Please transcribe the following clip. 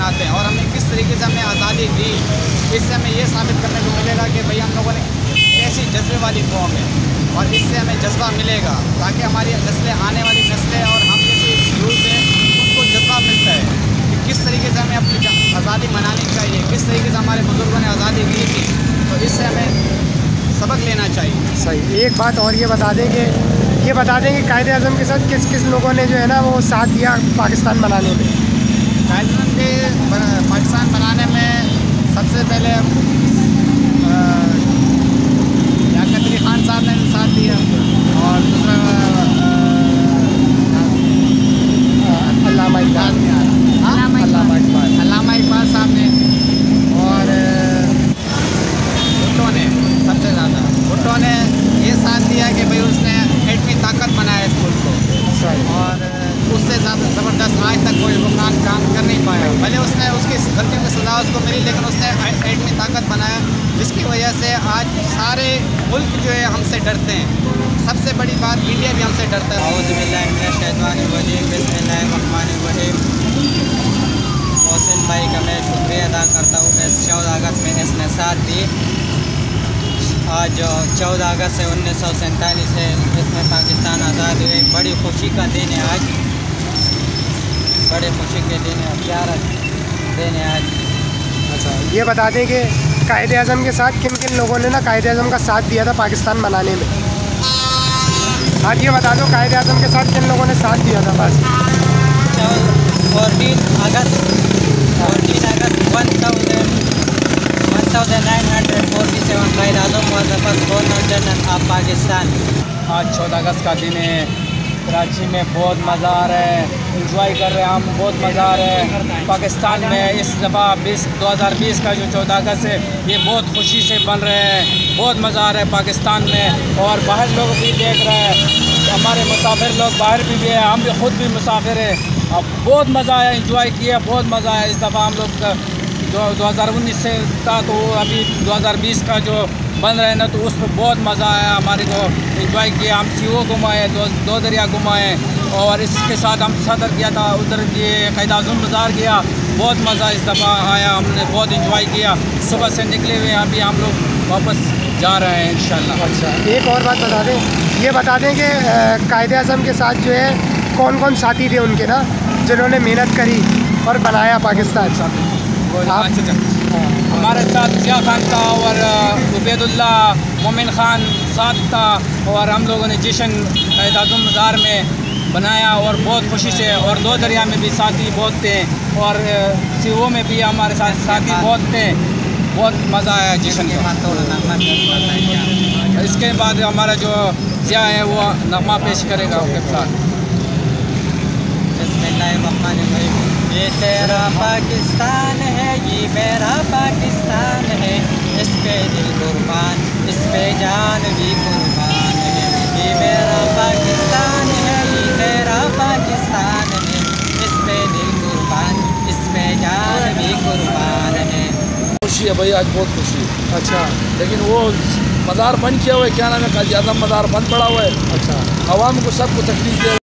मनाते हैं और हमें किस तरीके से हमने आज़ादी दी, इससे हमें ये साबित करने को मिलेगा कि भाई हम लोगों ने कैसी जज्बे वाली कौम है और इससे हमें जज्बा मिलेगा ताकि हमारी नस्लें, आने वाली नस्लें और हम जैसे यूथ हैं उनको जज्बा मिलता है कि किस तरीके से हमें अपनी आज़ादी मनानी चाहिए, किस तरीके से हमारे बुज़ुर्गों ने आज़ादी दी थी, तो इससे हमें सबक लेना चाहिए। सही। एक बात और ये बता दें कि कायद-ए-आज़म के साथ किस किस लोगों ने जो है ना वो साथ दिया पाकिस्तान बनाने में। कायद-ए-आज़म के पाकिस्तान बनाने में सबसे पहले लियाक़त अली ख़ान साहब ने साथ दिया और दूसरा अल्लामा इक़बाल साहब ने और भुट्टो ने सबसे ज़्यादा भुट्टो ने ये साथ दिया कि भाई उसने एटमी ताकत बनाया इस मुल्क को और उससे ज़्यादा ज़बरदस्त आज तक कोई हुक्मरान काम कर नहीं पाया। भले उसने उसकी गलतियों की सज़ा उसको मिली लेकिन उसने एटमी ताकत बनाया जिसकी वजह से आज सारे मुल्क जो है हमसे डरते हैं। सबसे बड़ी बात इंडिया भी हमसे डरता है। मोहसिन भाई का मैं शुक्रिया अदा करता हूँ। 14 अगस्त में इसने साथ दी। आज 14 अगस्त से 1947 है इसमें पाकिस्तान आज़ाद हुए। बड़ी खुशी का दिन है आज, बड़े खुशी के दिन है, प्यारा दिन है आज। अच्छा, ये बता दें कि कायद-ए-आज़म के साथ किन किन लोगों ने ना कायद-ए-आज़म का साथ दिया था पाकिस्तान बनाने में। आज ये बता दो कायद-ए-आज़म के साथ किन लोगों ने साथ दिया था बस। 14 अगस्त 1947 Quaid-e-Azam was the first governor general of Pakistan. आज 14 अगस्त का दिन है। कराची में बहुत मज़ा आ रहा है, इंजॉय कर रहे हैं हम, बहुत मज़ा आ रहा है। पाकिस्तान में इस दफ़ा 2020 का जो 14 अगस्त है ये बहुत खुशी से बन रहे हैं। बहुत मज़ा आ रहा है पाकिस्तान में और बाहर लोग भी देख रहे हैं, हमारे मुसाफिर लोग बाहर भी है, हम भी खुद भी मुसाफिर हैं। अब बहुत मज़ा आया, इंजॉय किया, बहुत मज़ा आया। इस दफ़ा हम लोग जो 2019 से था तो अभी 2020 का जो बन रहे हैं ना तो उसमें बहुत मज़ा आया। हमारे को एंजॉय किया, हम सीओ घुमाए, दो दरिया घुमाए और इसके साथ हम सदर किया था, उधर ये कायद-ए-आज़म बाज़ार गया। बहुत मज़ा इस दफ़ा आया, हमने बहुत एंजॉय किया। सुबह से निकले हुए अभी हम लोग वापस जा रहे हैं इंशाल्लाह। अच्छा, एक और बात बता दें, ये बता दें कि कायद-ए-आज़म के साथ जो है कौन कौन साथी थे उनके ना जिन्होंने मेहनत करी और बनाया पाकिस्तान। हमारे साथ जिया खान था और उबैदुल्ला मोमिन खान साथ था और हम लोगों ने जश्न कायद-ए-आज़म बाज़ार में बनाया और बहुत खुशी से। और दो दरिया में भी साथी बहुत थे और सीओ में भी हमारे साथ साथी बहुत थे। बहुत मज़ा आया जश्न का। इसके बाद हमारा जो जिया है वो नगमा पेश करेगा उसके साथ। ये तेरा पाकिस्तान है, ये मेरा पाकिस्तान है, इस पे दिल कुर्बान, इस पे जान भी कुर्बान है। ये मेरा पाकिस्तान है, ये तेरा पाकिस्तान है, इस पे दिल कुर्बान, इस पे जान भी कुर्बान है। खुशी है भाई, आज बहुत खुशी है। अच्छा, लेकिन वो मज़ार बंद किया हुआ है, क्या नाम है, कायद-ए-आज़म मज़ार बंद पड़ा हुआ है। अच्छा, आवाम को सबको तकलीफ दे